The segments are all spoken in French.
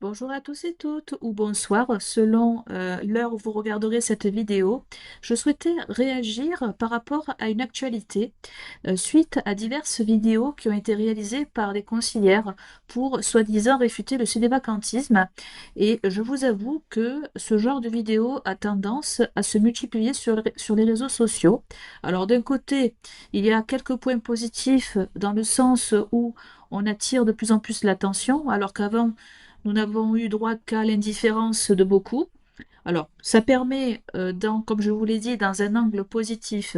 Bonjour à tous et toutes, ou bonsoir, selon l'heure où vous regarderez cette vidéo. Je souhaitais réagir par rapport à une actualité suite à diverses vidéos qui ont été réalisées par des conseillères pour soi-disant réfuter le cinévacantisme. Et je vous avoue que ce genre de vidéo a tendance à se multiplier sur les réseaux sociaux. Alors d'un côté, il y a quelques points positifs dans le sens où on attire de plus en plus l'attention, alors qu'avant, nous n'avons eu droit qu'à l'indifférence de beaucoup. Alors, ça permet, comme je vous l'ai dit, dans un angle positif,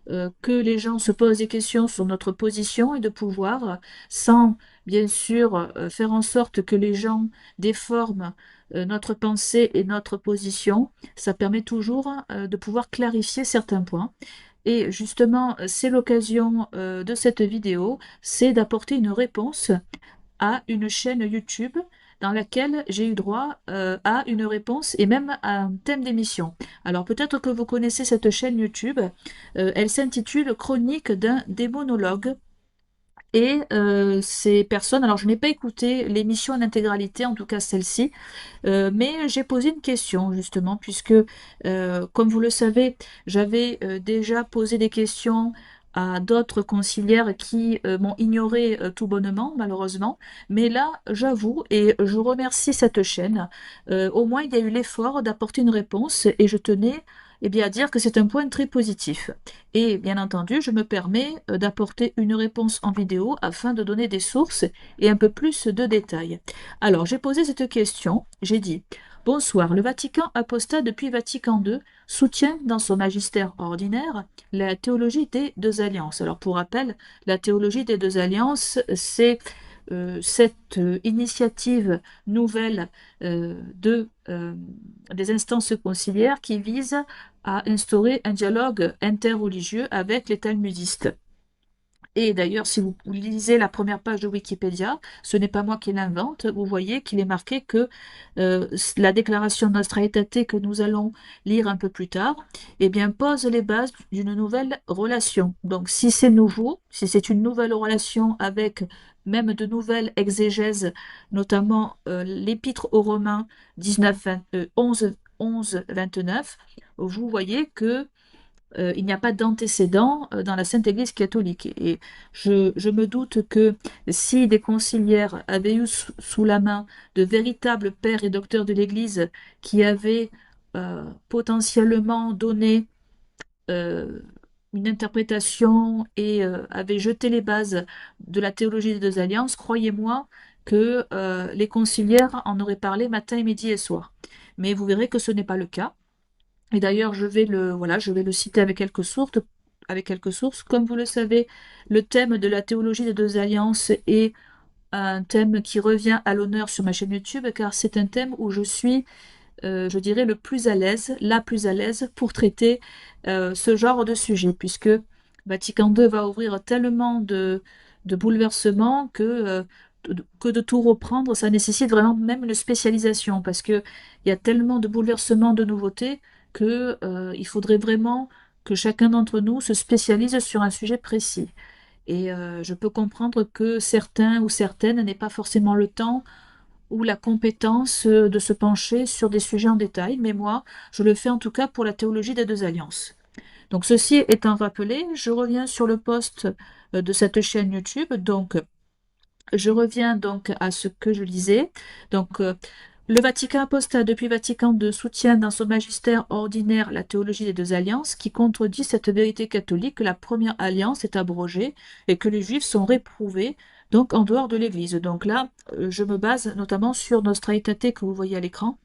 que les gens se posent des questions sur notre position et de pouvoir, sans bien sûr faire en sorte que les gens déforment notre pensée et notre position. Ça permet toujours de pouvoir clarifier certains points. Et justement, c'est l'occasion de cette vidéo, c'est d'apporter une réponse à une chaîne YouTube dans laquelle j'ai eu droit à une réponse et même à un thème d'émission. Alors peut-être que vous connaissez cette chaîne YouTube. Elle s'intitule Chronique d'un démonologue. Et ces personnes, alors je n'ai pas écouté l'émission en intégralité, en tout cas celle-ci, mais j'ai posé une question justement, puisque comme vous le savez, j'avais déjà posé des questions à d'autres conciliaires qui m'ont ignoré tout bonnement, malheureusement. Mais là, j'avoue, et je remercie cette chaîne, au moins il y a eu l'effort d'apporter une réponse et je tenais à dire que c'est un point très positif. Et bien entendu, je me permets d'apporter une réponse en vidéo afin de donner des sources et un peu plus de détails. Alors, j'ai posé cette question, j'ai dit: Bonsoir, le Vatican apostat depuis Vatican II soutient dans son magistère ordinaire la théologie des deux alliances. Alors, pour rappel, la théologie des deux alliances, c'est cette initiative nouvelle des instances conciliaires qui vise à instaurer un dialogue interreligieux avec les talmudistes. Et d'ailleurs, si vous lisez la première page de Wikipédia, ce n'est pas moi qui l'invente, vous voyez qu'il est marqué que la déclaration Nostra Aetate que nous allons lire un peu plus tard, eh bien, pose les bases d'une nouvelle relation. Donc, si c'est nouveau, si c'est une nouvelle relation avec même de nouvelles exégèses, notamment l'Épître aux Romains 11, 29, vous voyez que il n'y a pas d'antécédent dans la Sainte Église catholique. Et je me doute que si des conciliaires avaient eu sous la main de véritables pères et docteurs de l'Église qui avaient potentiellement donné euh, une interprétation et avaient jeté les bases de la théologie des deux alliances, croyez-moi que les conciliaires en auraient parlé matin, midi et soir. Mais vous verrez que ce n'est pas le cas. Et d'ailleurs, je vais le citer avec quelques sources. Avec quelques sources. Comme vous le savez, le thème de la théologie des deux alliances est un thème qui revient à l'honneur sur ma chaîne YouTube, car c'est un thème où je suis, je dirais, le plus à l'aise, la plus à l'aise pour traiter ce genre de sujet, puisque Vatican II va ouvrir tellement de bouleversements que de tout reprendre, ça nécessite vraiment même une spécialisation, parce qu'il y a tellement de bouleversements, de nouveautés, que, il faudrait vraiment que chacun d'entre nous se spécialise sur un sujet précis. Et je peux comprendre que certains ou certaines n'aient pas forcément le temps ou la compétence de se pencher sur des sujets en détail, mais moi, je le fais en tout cas pour la théologie des deux alliances. Donc ceci étant rappelé, je reviens sur le post de cette chaîne YouTube. Donc je reviens donc à ce que je lisais. Donc le Vatican apostat depuis Vatican II soutient dans son magistère ordinaire la théologie des deux alliances qui contredit cette vérité catholique que la première alliance est abrogée et que les juifs sont réprouvés donc en dehors de l'Église. Donc là, je me base notamment sur Nostra Aetate que vous voyez à l'écran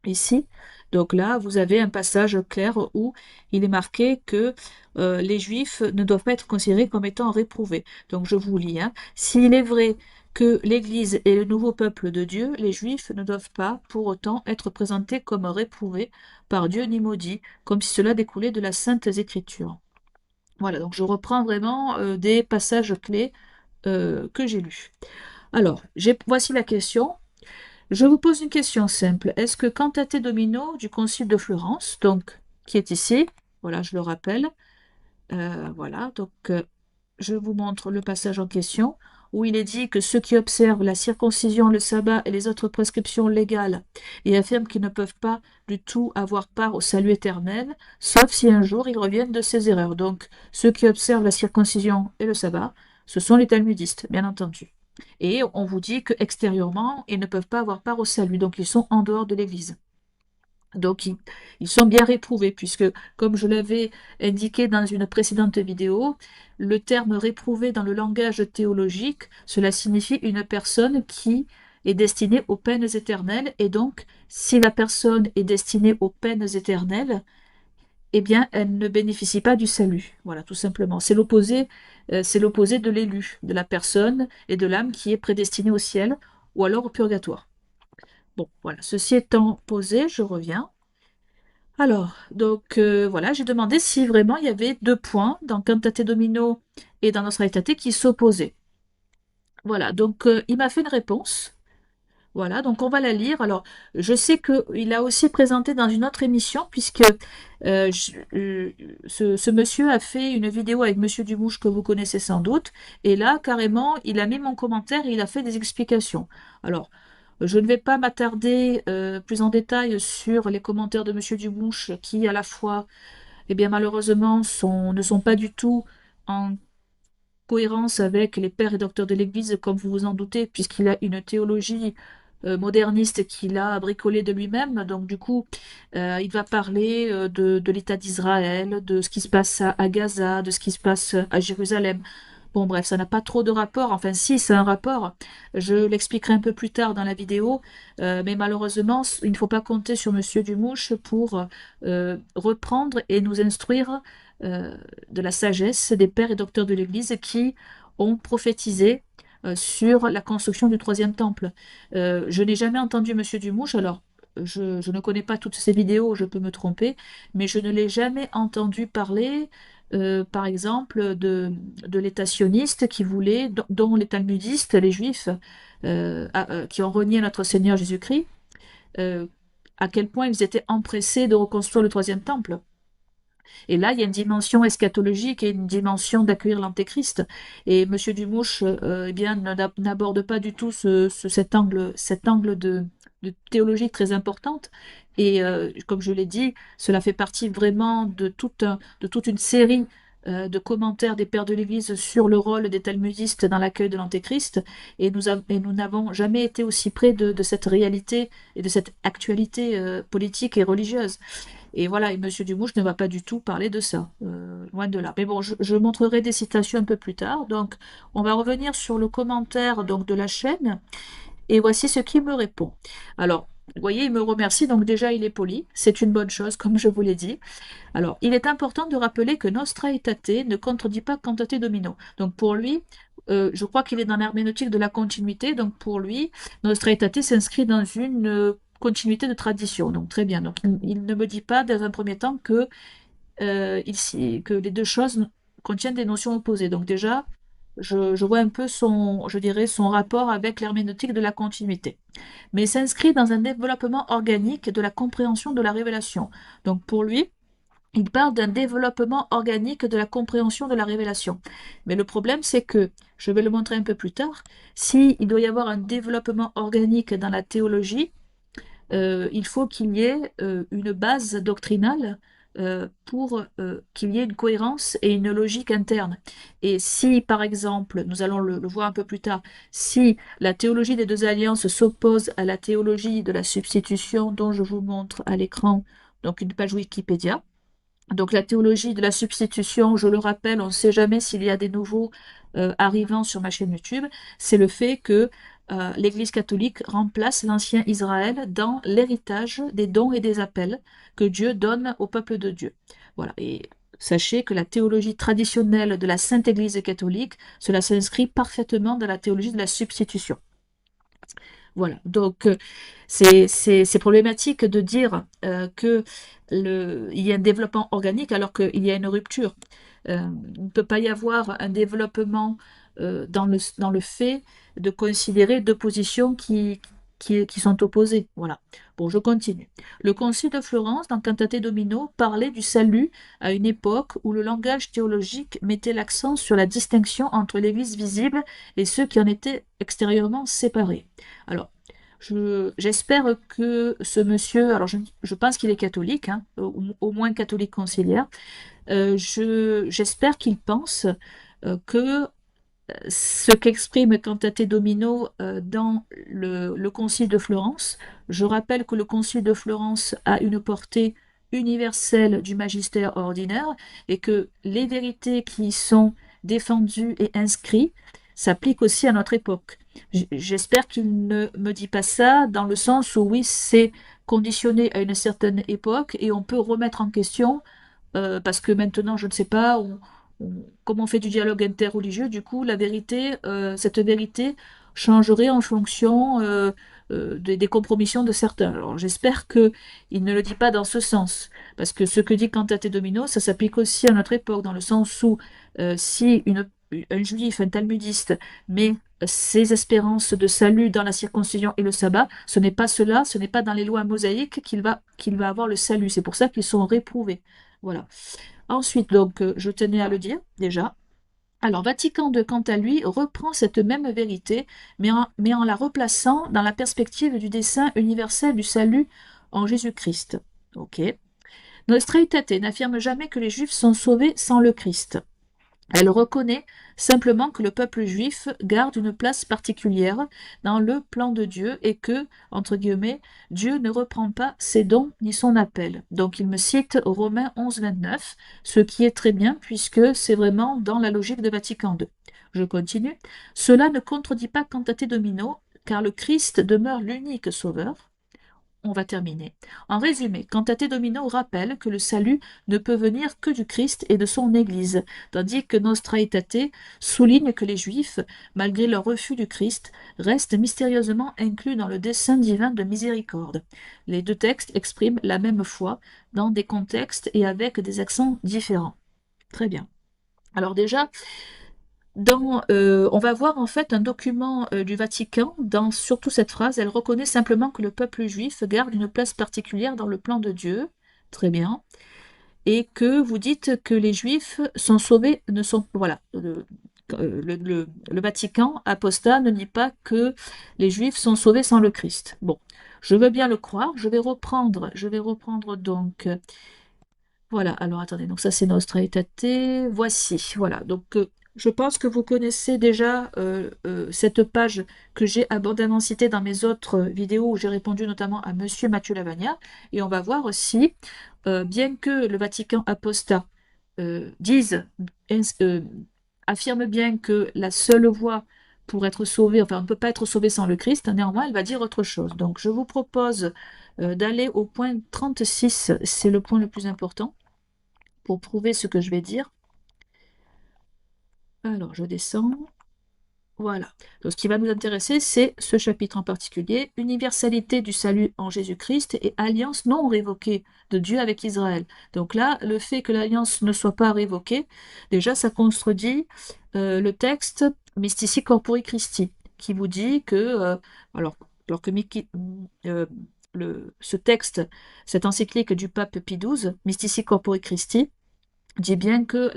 ici. Donc là, vous avez un passage clair où il est marqué que les Juifs ne doivent pas être considérés comme étant réprouvés. Donc je vous lis, hein. S'il est vrai que l'Église est le nouveau peuple de Dieu, les Juifs ne doivent pas pour autant être présentés comme réprouvés par Dieu ni maudits, comme si cela découlait de la Sainte Écriture. Voilà, donc je reprends vraiment des passages clés que j'ai lus. Alors, voici la question. Je vous pose une question simple. Est-ce que Cantate Domino du Concile de Florence, donc qui est ici, voilà, je le rappelle, voilà, donc je vous montre le passage en question. où il est dit que ceux qui observent la circoncision, le sabbat et les autres prescriptions légales et affirment qu'ils ne peuvent pas du tout avoir part au salut éternel, sauf si un jour ils reviennent de ces erreurs. Donc, ceux qui observent la circoncision et le sabbat, ce sont les talmudistes, bien entendu. Et on vous dit qu'extérieurement, ils ne peuvent pas avoir part au salut, donc ils sont en dehors de l'Église. Donc ils sont bien réprouvés, puisque, comme je l'avais indiqué dans une précédente vidéo, le terme réprouvé dans le langage théologique, cela signifie une personne qui est destinée aux peines éternelles, et donc si la personne est destinée aux peines éternelles, eh bien, elle ne bénéficie pas du salut. Voilà, tout simplement. C'est l'opposé de l'élu, de la personne et de l'âme qui est prédestinée au ciel ou alors au purgatoire. Bon, voilà. Ceci étant posé, je reviens. Alors, donc voilà, j'ai demandé si vraiment il y avait deux points dans Cantate Domino et dans Nostra Aetate qui s'opposaient. Voilà, donc il m'a fait une réponse. Voilà, donc on va la lire. Alors, je sais qu'il a aussi présenté dans une autre émission, puisque ce monsieur a fait une vidéo avec Monsieur Dumouche que vous connaissez sans doute, et là, carrément, il a mis mon commentaire et il a fait des explications. Alors, je ne vais pas m'attarder plus en détail sur les commentaires de Monsieur Dumouche, qui à la fois, eh bien, malheureusement, ne sont pas du tout en cohérence avec les pères et docteurs de l'Église, comme vous vous en doutez, puisqu'il a une théologie moderniste qu'il a bricolée de lui-même. Donc du coup, il va parler de l'État d'Israël, de ce qui se passe à Gaza, de ce qui se passe à Jérusalem. Bon, bref, ça n'a pas trop de rapport. Enfin, si, c'est un rapport. Je l'expliquerai un peu plus tard dans la vidéo. Mais malheureusement, il ne faut pas compter sur Monsieur Dumouche pour reprendre et nous instruire de la sagesse des pères et docteurs de l'Église qui ont prophétisé sur la construction du troisième temple. Je n'ai jamais entendu Monsieur Dumouche, alors je ne connais pas toutes ces vidéos, je peux me tromper, mais je ne l'ai jamais entendu parler, par exemple, de l'État sioniste qui voulait, dont les talmudistes, les juifs, qui ont renié notre Seigneur Jésus-Christ, euh, à quel point ils étaient empressés de reconstruire le troisième temple. Et là, il y a une dimension eschatologique et une dimension d'accueillir l'antéchrist. Et M. Dumouche eh bien, n'aborde pas du tout cet angle de théologie très importante. Et comme je l'ai dit, cela fait partie vraiment de toute une série de commentaires des pères de l'Église sur le rôle des talmudistes dans l'accueil de l'antéchrist. Et nous n'avons jamais été aussi près de cette réalité et de cette actualité politique et religieuse. Et voilà, et Monsieur Dumouche ne va pas du tout parler de ça, loin de là. Mais bon, je montrerai des citations un peu plus tard. Donc, on va revenir sur le commentaire donc, de la chaîne. Et voici ce qu'il me répond. Alors, vous voyez, il me remercie. Donc déjà, il est poli. C'est une bonne chose, comme je vous l'ai dit. Alors, il est important de rappeler que Nostra Aetate ne contredit pas Cantate Domino. Donc pour lui, je crois qu'il est dans l'herméneutique de la continuité. Donc pour lui, Nostra Aetate s'inscrit dans une continuité de tradition. Donc très bien. Donc il ne me dit pas dans un premier temps que les deux choses contiennent des notions opposées. Donc déjà, je vois un peu je dirais, son rapport avec l'herméneutique de la continuité. Mais s'inscrit dans un développement organique de la compréhension de la révélation. Donc pour lui, il parle d'un développement organique de la compréhension de la révélation. Mais le problème, c'est que, je vais le montrer un peu plus tard, s'il doit y avoir un développement organique dans la théologie, il faut qu'il y ait une base doctrinale pour qu'il y ait une cohérence et une logique interne. Et si, par exemple, nous allons le voir un peu plus tard, si la théologie des deux alliances s'oppose à la théologie de la substitution dont je vous montre à l'écran, donc une page Wikipédia, donc la théologie de la substitution, je le rappelle, on ne sait jamais s'il y a des nouveaux arrivants sur ma chaîne YouTube, c'est le fait que l'Église catholique remplace l'ancien Israël dans l'héritage des dons et des appels que Dieu donne au peuple de Dieu. Voilà, et sachez que la théologie traditionnelle de la Sainte Église catholique, cela s'inscrit parfaitement dans la théologie de la substitution. Voilà, donc c'est problématique de dire il y a un développement organique alors qu'il y a une rupture. Il ne peut pas y avoir un développement dans le fait de considérer deux positions qui sont opposés. Voilà. Bon, je continue. Le Concile de Florence, dans Cantate Domino, parlait du salut à une époque où le langage théologique mettait l'accent sur la distinction entre l'Église visible et ceux qui en étaient extérieurement séparés. Alors, j'espère que ce monsieur, alors je pense qu'il est catholique, hein, au moins catholique conciliaire, j'espère qu'il pense que ce qu'exprime Cantate Domino dans le Concile de Florence. Je rappelle que le Concile de Florence a une portée universelle du magistère ordinaire et que les vérités qui y sont défendues et inscrites s'appliquent aussi à notre époque. J'espère qu'il ne me dit pas ça dans le sens où oui, c'est conditionné à une certaine époque et on peut remettre en question parce que maintenant, je ne sais pas, comme on fait du dialogue interreligieux, du coup, la vérité, cette vérité changerait en fonction des compromissions de certains. Alors, j'espère qu'il ne le dit pas dans ce sens, parce que ce que dit Cantate Domino, ça s'applique aussi à notre époque, dans le sens où si un juif, un talmudiste, met ses espérances de salut dans la circoncision et le sabbat, ce n'est pas cela, ce n'est pas dans les lois mosaïques qu'il va avoir le salut. C'est pour ça qu'ils sont réprouvés. Voilà. Ensuite, donc, je tenais à le dire déjà. Alors, Vatican II, quant à lui, reprend cette même vérité, mais en la replaçant dans la perspective du dessein universel du salut en Jésus-Christ. Ok. Nostra Aetate n'affirme jamais que les Juifs sont sauvés sans le Christ. Elle reconnaît simplement que le peuple juif garde une place particulière dans le plan de Dieu et que, entre guillemets, Dieu ne reprend pas ses dons ni son appel. Donc il me cite Romains 11, 29, ce qui est très bien puisque c'est vraiment dans la logique de Vatican II. Je continue. Cela ne contredit pas Cantate Domino, car le Christ demeure l'unique sauveur. On va terminer. En résumé, Cantate Domino rappelle que le salut ne peut venir que du Christ et de son Église, tandis que Nostra Aetate souligne que les Juifs, malgré leur refus du Christ, restent mystérieusement inclus dans le dessein divin de miséricorde. Les deux textes expriment la même foi dans des contextes et avec des accents différents. Très bien. Alors déjà, on va voir en fait un document du Vatican dans surtout cette phrase. Elle reconnaît simplement que le peuple juif garde une place particulière dans le plan de Dieu. Très bien. Et que vous dites que les juifs sont sauvés, ne sont. Voilà. Le Vatican apostat ne dit pas que les juifs sont sauvés sans le Christ. Bon, je veux bien le croire. Je vais reprendre donc. Voilà, alors attendez, donc ça c'est Nostra Aetate, voici, voilà, donc je pense que vous connaissez déjà cette page que j'ai abondamment citée dans mes autres vidéos où j'ai répondu notamment à Monsieur Mathieu Lavagna, et on va voir aussi, bien que le Vatican apostat dise, ins- euh, affirme bien que la seule voie pour être sauvé, enfin on ne peut pas être sauvé sans le Christ, néanmoins elle va dire autre chose. Donc je vous propose d'aller au point 36, c'est le point le plus important pour prouver ce que je vais dire. Alors, je descends. Voilà. Donc, ce qui va nous intéresser, c'est ce chapitre en particulier, universalité du salut en Jésus-Christ et alliance non révoquée de Dieu avec Israël. Donc là, le fait que l'alliance ne soit pas révoquée, déjà, ça contredit le texte Mystici Corpori Christi, qui vous dit que, alors que euh, ce texte, cette encyclique du pape Pie XII, Mystici Corpori Christi, dit bien que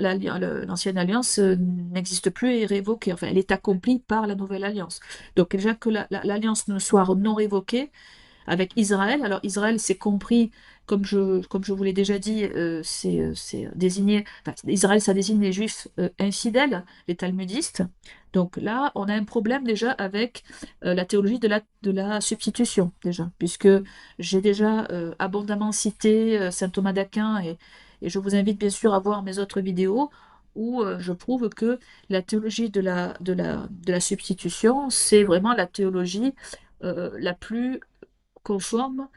l'ancienne alliance n'existe plus et est révoquée. Enfin, elle est accomplie par la nouvelle alliance. Donc déjà que l'alliance ne soit non révoquée avec Israël. Alors Israël, c'est compris, comme je vous l'ai déjà dit, c'est désigné, enfin, Israël, ça désigne les juifs infidèles, les talmudistes. Donc là, on a un problème déjà avec la théologie de la substitution, déjà, puisque j'ai déjà abondamment cité saint Thomas d'Aquin et je vous invite bien sûr à voir mes autres vidéos où je prouve que la théologie de la substitution, c'est vraiment la théologie la plus conforme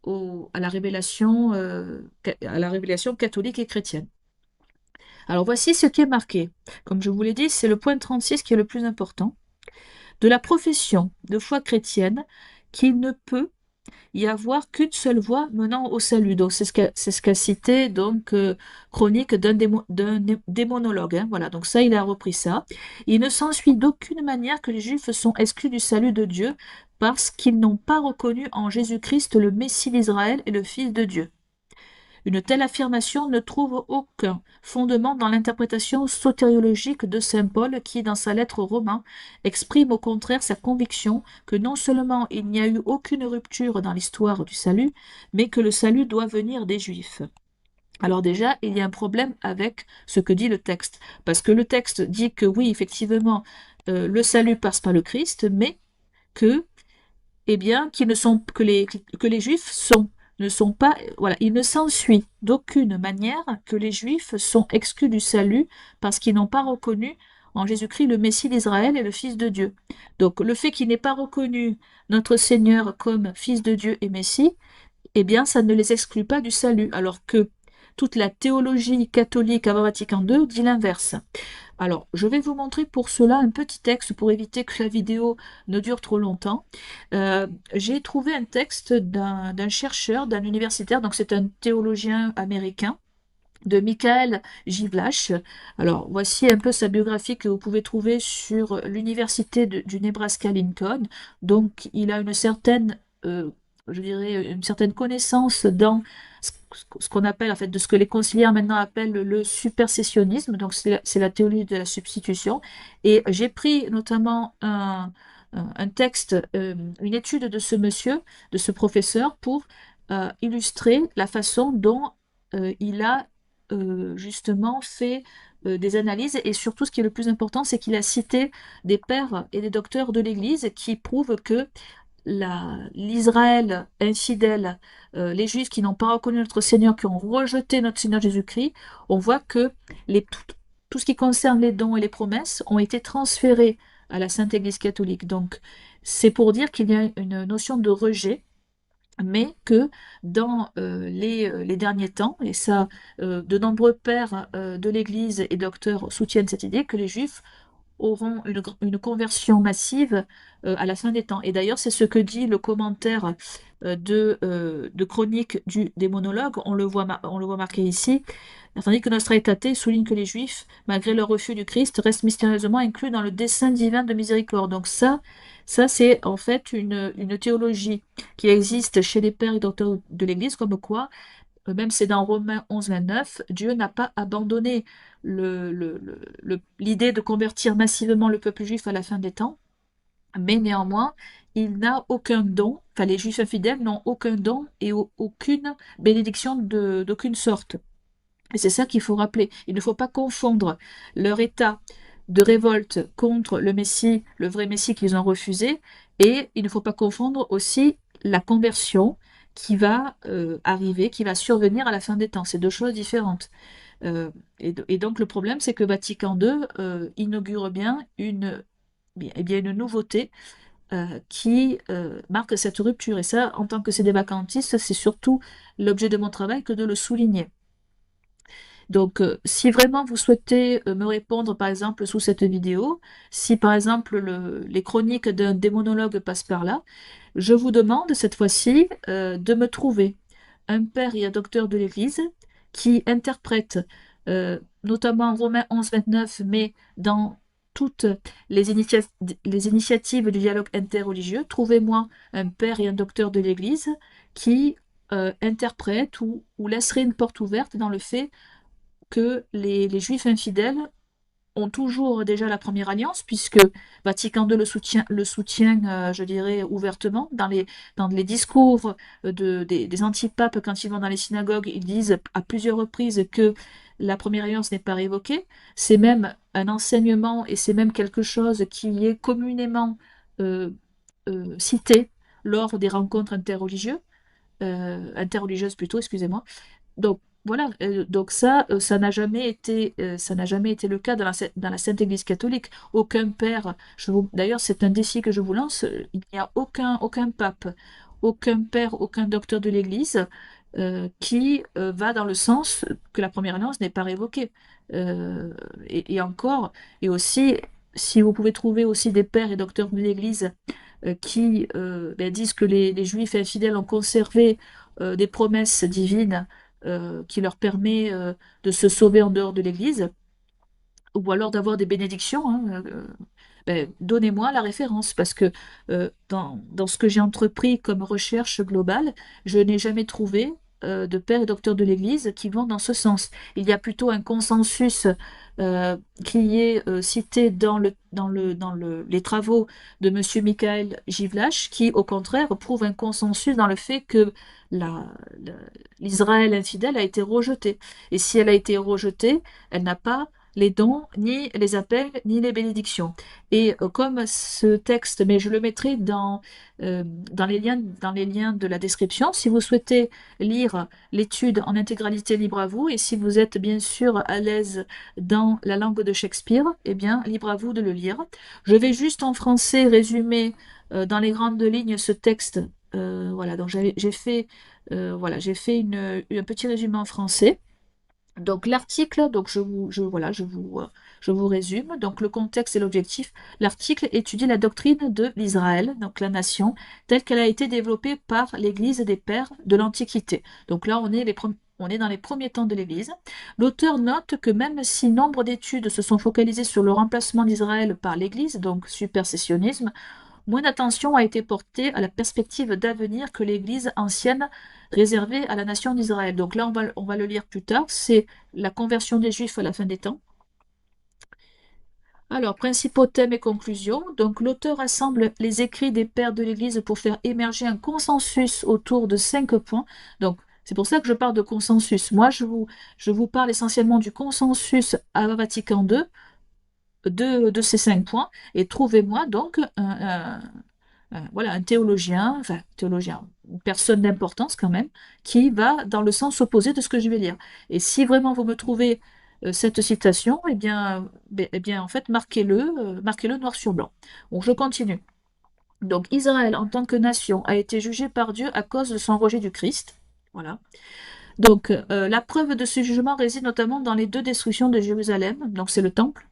à la révélation catholique et chrétienne. Alors voici ce qui est marqué. Comme je vous l'ai dit, c'est le point 36 qui est le plus important. De la profession de foi chrétienne qu'il ne peut y avoir qu'une seule voie menant au salut. Donc c'est ce qu'a cité donc Chronique d'un démonologue. Hein. Voilà, donc ça, il a repris ça. Il ne s'ensuit d'aucune manière que les Juifs sont exclus du salut de Dieu parce qu'ils n'ont pas reconnu en Jésus-Christ le Messie d'Israël et le Fils de Dieu. Une telle affirmation ne trouve aucun fondement dans l'interprétation sotériologique de saint Paul qui, dans sa lettre aux Romains, exprime au contraire sa conviction que non seulement il n'y a eu aucune rupture dans l'histoire du salut, mais que le salut doit venir des Juifs. Alors déjà, il y a un problème avec ce que dit le texte, parce que le texte dit que oui, effectivement, le salut passe par le Christ, mais que eh bien, que les Juifs ne sont pas, voilà, il ne s'ensuit d'aucune manière que les Juifs sont exclus du salut parce qu'ils n'ont pas reconnu en Jésus-Christ le Messie d'Israël et le Fils de Dieu. Donc, le fait qu'il n'ait pas reconnu notre Seigneur comme Fils de Dieu et Messie, eh bien, ça ne les exclut pas du salut, alors que toute la théologie catholique avant Vatican II dit l'inverse. Alors, je vais vous montrer pour cela un petit texte pour éviter que la vidéo ne dure trop longtemps. J'ai trouvé un texte d'un chercheur, d'un universitaire, donc c'est un théologien américain, de Michael Givlash. Alors, voici un peu sa biographie que vous pouvez trouver sur l'université du Nebraska-Lincoln. Donc, il a une certaine, je dirais, une certaine connaissance dans ce qu'on appelle, en fait, de ce que les conciliaires maintenant appellent le supersessionnisme. Donc, c'est la théorie de la substitution. Et j'ai pris notamment un texte, une étude de ce monsieur, de ce professeur, pour illustrer la façon dont il a justement fait des analyses et surtout ce qui est le plus important, c'est qu'il a cité des pères et des docteurs de l'Église qui prouvent que l'Israël infidèle, les Juifs qui n'ont pas reconnu notre Seigneur, qui ont rejeté notre Seigneur Jésus-Christ, on voit que tout ce qui concerne les dons et les promesses ont été transférés à la Sainte Église catholique. Donc c'est pour dire qu'il y a une notion de rejet mais que dans les derniers temps, et ça, de nombreux pères de l'Église et docteurs soutiennent cette idée, que les Juifs auront une conversion massive à la fin des temps. Et d'ailleurs, c'est ce que dit le commentaire de Chronique des monologues, on le voit marqué ici, tandis que Nostra Aetate souligne que les Juifs, malgré leur refus du Christ, restent mystérieusement inclus dans le dessein divin de miséricorde. Donc ça c'est en fait une théologie qui existe chez les pères et docteurs de l'Église, comme quoi même c'est dans Romains 11, 29, Dieu n'a pas abandonné l'idée de convertir massivement le peuple juif à la fin des temps, mais néanmoins, il n'a aucun don, enfin les juifs infidèles n'ont aucun don et aucune bénédiction d'aucune sorte. Et c'est ça qu'il faut rappeler. Il ne faut pas confondre leur état de révolte contre le Messie, le vrai Messie qu'ils ont refusé, et il ne faut pas confondre aussi la conversion qui va arriver, qui va survenir à la fin des temps. C'est deux choses différentes. Et donc le problème, c'est que Vatican II inaugure bien une nouveauté qui marque cette rupture. Et ça, en tant que c'est des vacantistes, c'est surtout l'objet de mon travail que de le souligner. Donc, si vraiment vous souhaitez me répondre, par exemple, sous cette vidéo, si par exemple les chroniques d'un démonologue passent par là, je vous demande cette fois-ci de me trouver un père et un docteur de l'Église qui interprète notamment Romains 11, 29, mais dans toutes les initiatives du dialogue interreligieux, trouvez-moi un père et un docteur de l'Église qui interprète ou laisserait une porte ouverte dans le fait que les Juifs infidèles ont toujours déjà la première alliance, puisque Vatican II le soutient je dirais, ouvertement. Dans les discours des antipapes, quand ils vont dans les synagogues, ils disent à plusieurs reprises que la première alliance n'est pas révoquée. C'est même un enseignement et c'est même quelque chose qui est communément euh, cité lors des rencontres interreligieuses plutôt, excusez-moi. Donc voilà, donc ça n'a jamais été le cas dans la Sainte Église catholique. Aucun père, d'ailleurs c'est un défi que je vous lance, il n'y a aucun pape, aucun père, aucun docteur de l'Église qui va dans le sens que la première alliance n'est pas révoquée. Et encore, et aussi, si vous pouvez trouver aussi des pères et docteurs de l'Église qui disent que les Juifs infidèles ont conservé des promesses divines qui leur permet de se sauver en dehors de l'Église, ou alors d'avoir des bénédictions, hein, donnez-moi la référence, parce que dans ce que j'ai entrepris comme recherche globale, je n'ai jamais trouvé de pères et docteurs de l'Église qui vont dans ce sens. Il y a plutôt un consensus qui est cité les travaux de Monsieur Michael Givlash, qui au contraire prouve un consensus dans le fait que la- la- l'Israël infidèle a été rejetée. Et si elle a été rejetée, elle n'a pas les dons, ni les appels, ni les bénédictions. Et comme ce texte, mais je le mettrai dans les liens de la description, si vous souhaitez lire l'étude en intégralité, libre à vous, et si vous êtes bien sûr à l'aise dans la langue de Shakespeare, eh bien, libre à vous de le lire. Je vais juste en français résumer dans les grandes lignes ce texte. Voilà, donc j'ai fait, voilà, j'ai fait un petit résumé en français. Donc l'article, donc voilà, je vous résume. Donc le contexte et l'objectif. L'article étudie la doctrine de l'Israël, donc la nation, telle qu'elle a été développée par l'Église des pères de l'Antiquité. Donc là, on est dans les premiers temps de l'Église. L'auteur note que même si nombre d'études se sont focalisées sur le remplacement d'Israël par l'Église, donc supersessionnisme, moins d'attention a été portée à la perspective d'avenir que l'Église ancienne réservée à la nation d'Israël. Donc là, on va le lire plus tard, c'est la conversion des Juifs à la fin des temps. Alors, principaux thèmes et conclusions. Donc, l'auteur rassemble les écrits des pères de l'Église pour faire émerger un consensus autour de 5 points. Donc, c'est pour ça que je parle de consensus. Moi, je vous parle essentiellement du consensus à Vatican II, de ces 5 points, et trouvez-moi donc voilà, un théologien, enfin, théologien, une personne d'importance quand même, qui va dans le sens opposé de ce que je vais lire. Et si vraiment vous me trouvez cette citation, eh bien, en fait, marquez-le noir sur blanc. Bon, je continue. Donc, Israël, en tant que nation, a été jugé par Dieu à cause de son rejet du Christ. Voilà. Donc, la preuve de ce jugement réside notamment dans les deux destructions de Jérusalem. Donc, c'est le temple.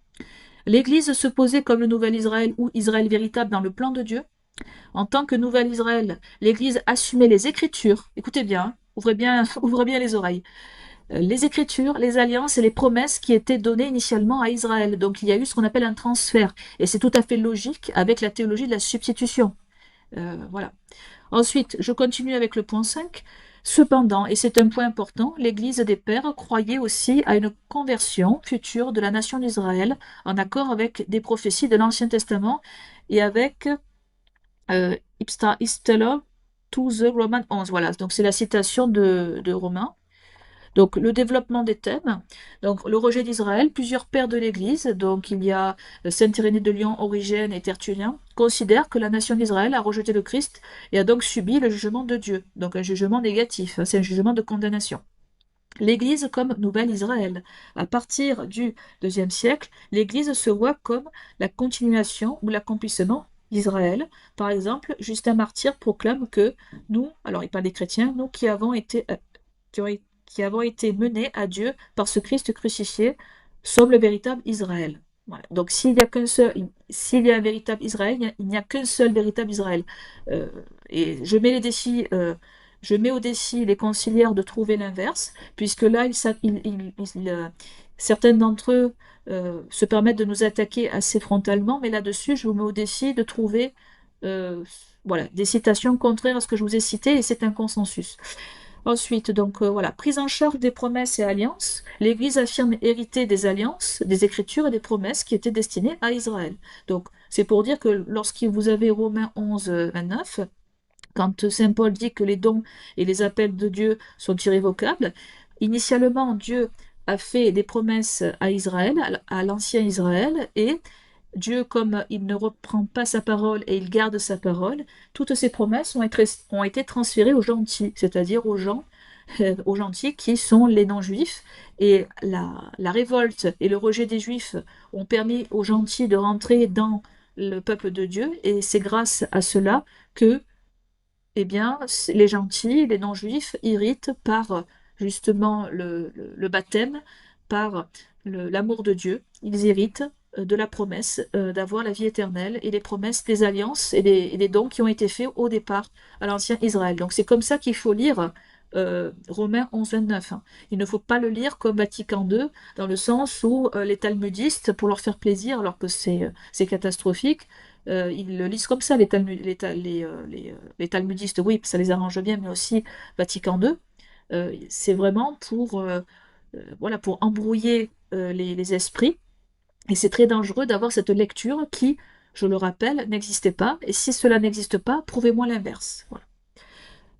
L'Église se posait comme le nouvel Israël ou Israël véritable dans le plan de Dieu. En tant que Nouvel Israël, l'Église assumait les Écritures. Écoutez bien, hein, ouvrez bien les oreilles. Les Écritures, les alliances et les promesses qui étaient données initialement à Israël. Donc il y a eu ce qu'on appelle un transfert. Et c'est tout à fait logique avec la théologie de la substitution. Voilà. Ensuite, je continue avec le point 5. Cependant, et c'est un point important, l'Église des Pères croyait aussi à une conversion future de la nation d'Israël en accord avec des prophéties de l'Ancien Testament et avec Ipstala to the Roman 11. Voilà, donc c'est la citation de Romains. Donc le développement des thèmes, donc le rejet d'Israël, plusieurs pères de l'Église, donc il y a Saint Irénée de Lyon, Origène et Tertullien, considèrent que la nation d'Israël a rejeté le Christ et a donc subi le jugement de Dieu, donc un jugement négatif, hein, c'est un jugement de condamnation. L'Église comme nouvel Israël. À partir du IIe siècle, l'Église se voit comme la continuation ou l'accomplissement d'Israël. Par exemple, Justin Martyr proclame que nous, alors il parle des chrétiens, nous qui avons été menés à Dieu par ce Christ crucifié, sommes le véritable Israël. Voilà. Donc s'il y a un véritable Israël, il n'y a qu'un seul véritable Israël. Euh, et je mets au défi les conciliaires de trouver l'inverse, puisque là, certains d'entre eux se permettent de nous attaquer assez frontalement, mais là-dessus, je vous mets au défi de trouver euh, voilà, des citations contraires à ce que je vous ai cité, et c'est un consensus. Ensuite, donc voilà, prise en charge des promesses et alliances. L'Église affirme hériter des alliances, des écritures et des promesses qui étaient destinées à Israël. Donc, c'est pour dire que lorsque vous avez Romains 11, 29, quand Saint Paul dit que les dons et les appels de Dieu sont irrévocables, initialement, Dieu a fait des promesses à Israël, à l'ancien Israël, et Dieu, comme il ne reprend pas sa parole et il garde sa parole, toutes ces promesses ont été transférées aux gentils, c'est-à-dire aux gentils qui sont les non-juifs. Et la révolte et le rejet des juifs ont permis aux gentils de rentrer dans le peuple de Dieu, et c'est grâce à cela que eh bien, les gentils, les non-juifs, irritent par justement le baptême, par l'amour de Dieu. Ils irritent de la promesse d'avoir la vie éternelle et les promesses des alliances et des dons qui ont été faits au départ à l'ancien Israël. Donc c'est comme ça qu'il faut lire Romains 11, 29. Hein. Il ne faut pas le lire comme Vatican II, dans le sens où les talmudistes, pour leur faire plaisir, alors que c'est catastrophique, ils le lisent comme ça, les talmudistes, oui, ça les arrange bien, mais aussi Vatican II. C'est vraiment voilà, pour embrouiller les esprits. Et c'est très dangereux d'avoir cette lecture qui, je le rappelle, n'existait pas. Et si cela n'existe pas, prouvez-moi l'inverse. Voilà.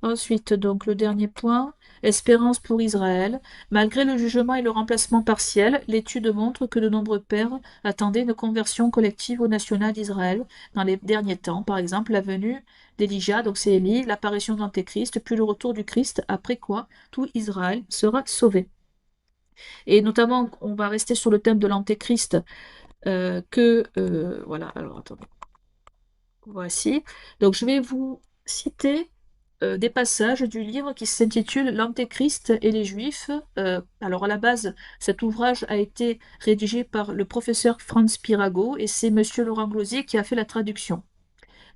Ensuite, donc le dernier point, espérance pour Israël. Malgré le jugement et le remplacement partiel, l'étude montre que de nombreux pères attendaient une conversion collective au national d'Israël dans les derniers temps. Par exemple, la venue d'Elijah, donc c'est Élie, l'apparition de l'Antéchrist, puis le retour du Christ, après quoi tout Israël sera sauvé. Et notamment, on va rester sur le thème de l'Antéchrist, voilà, alors attendez, voici. Donc je vais vous citer des passages du livre qui s'intitule L'Antéchrist et les Juifs. Alors à la base, cet ouvrage a été rédigé par le professeur Franz Pirago et c'est Monsieur Laurent Glosier qui a fait la traduction.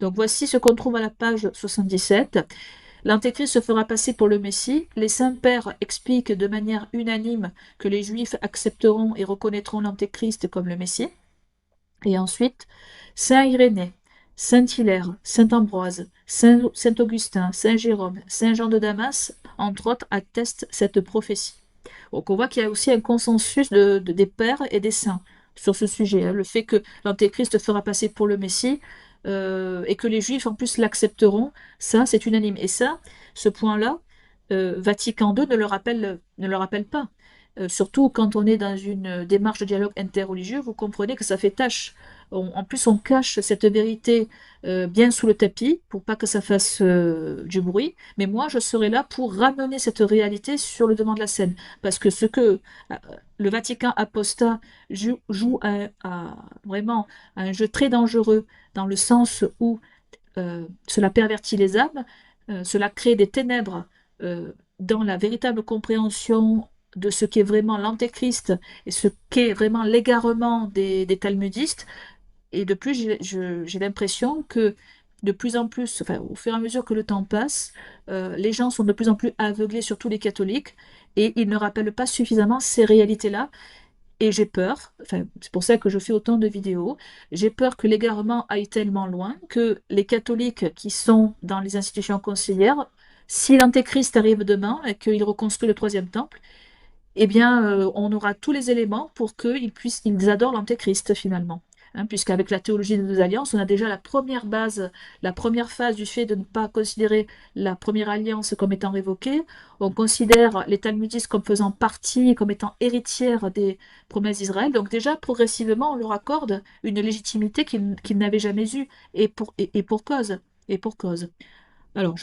Donc voici ce qu'on trouve à la page 77. L'Antéchrist se fera passer pour le Messie. Les saints pères expliquent de manière unanime que les Juifs accepteront et reconnaîtront l'Antéchrist comme le Messie. Et ensuite, Saint Irénée, Saint Hilaire, Saint Ambroise, Saint Augustin, Saint Jérôme, Saint Jean de Damas, entre autres, attestent cette prophétie. Donc on voit qu'il y a aussi un consensus des pères et des saints sur ce sujet. Hein. Le fait que l'Antéchrist fera passer pour le Messie et que les Juifs en plus l'accepteront, ça c'est unanime. Et ça, ce point-là, Vatican II ne le rappelle pas. Surtout quand on est dans une démarche de dialogue interreligieux, vous comprenez que ça fait tâche. En plus, on cache cette vérité bien sous le tapis pour pas que ça fasse du bruit. Mais moi, je serai là pour ramener cette réalité sur le devant de la scène. Parce que ce que le Vatican apostat joue vraiment un jeu très dangereux dans le sens où cela pervertit les âmes, cela crée des ténèbres dans la véritable compréhension de ce qu'est vraiment l'antéchrist et ce qu'est vraiment l'égarement des talmudistes. Et de plus, j'ai l'impression que de plus en plus, enfin, au fur et à mesure que le temps passe, les gens sont de plus en plus aveuglés, surtout les catholiques, et ils ne rappellent pas suffisamment ces réalités-là. Et j'ai peur, enfin, c'est pour ça que je fais autant de vidéos, j'ai peur que l'égarement aille tellement loin que les catholiques qui sont dans les institutions conciliaires, si l'antéchrist arrive demain et qu'il reconstruit le troisième temple, eh bien, on aura tous les éléments pour ils adorent l'antéchrist finalement. Hein, puisqu'avec la théologie des deux alliances, on a déjà la première base, la première phase du fait de ne pas considérer la première alliance comme étant révoquée. On considère les talmudistes comme faisant partie, comme étant héritières des promesses d'Israël. Donc déjà, progressivement, on leur accorde une légitimité qu'ils n'avaient jamais eue, et pour cause. Et pour cause. Alors,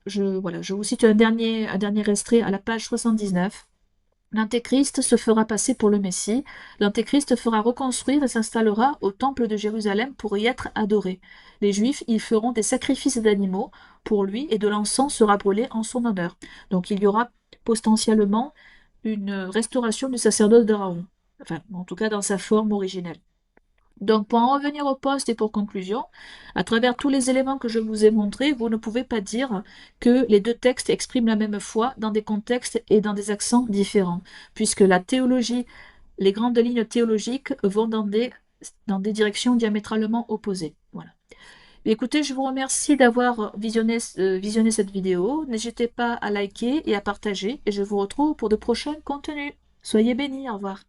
voilà, je vous cite un dernier extrait à la page 79. L'Antéchrist se fera passer pour le Messie. L'Antéchrist fera reconstruire et s'installera au temple de Jérusalem pour y être adoré. Les Juifs y feront des sacrifices d'animaux pour lui et de l'encens sera brûlé en son honneur. Donc il y aura potentiellement une restauration du sacerdoce d'Aaron. Enfin, en tout cas dans sa forme originelle. Donc, pour en revenir au poste et pour conclusion, à travers tous les éléments que je vous ai montrés, vous ne pouvez pas dire que les deux textes expriment la même foi dans des contextes et dans des accents différents, puisque la théologie, les grandes lignes théologiques vont dans des directions diamétralement opposées. Voilà. Écoutez, je vous remercie d'avoir visionné cette vidéo. N'hésitez pas à liker et à partager, et je vous retrouve pour de prochains contenus. Soyez bénis, au revoir.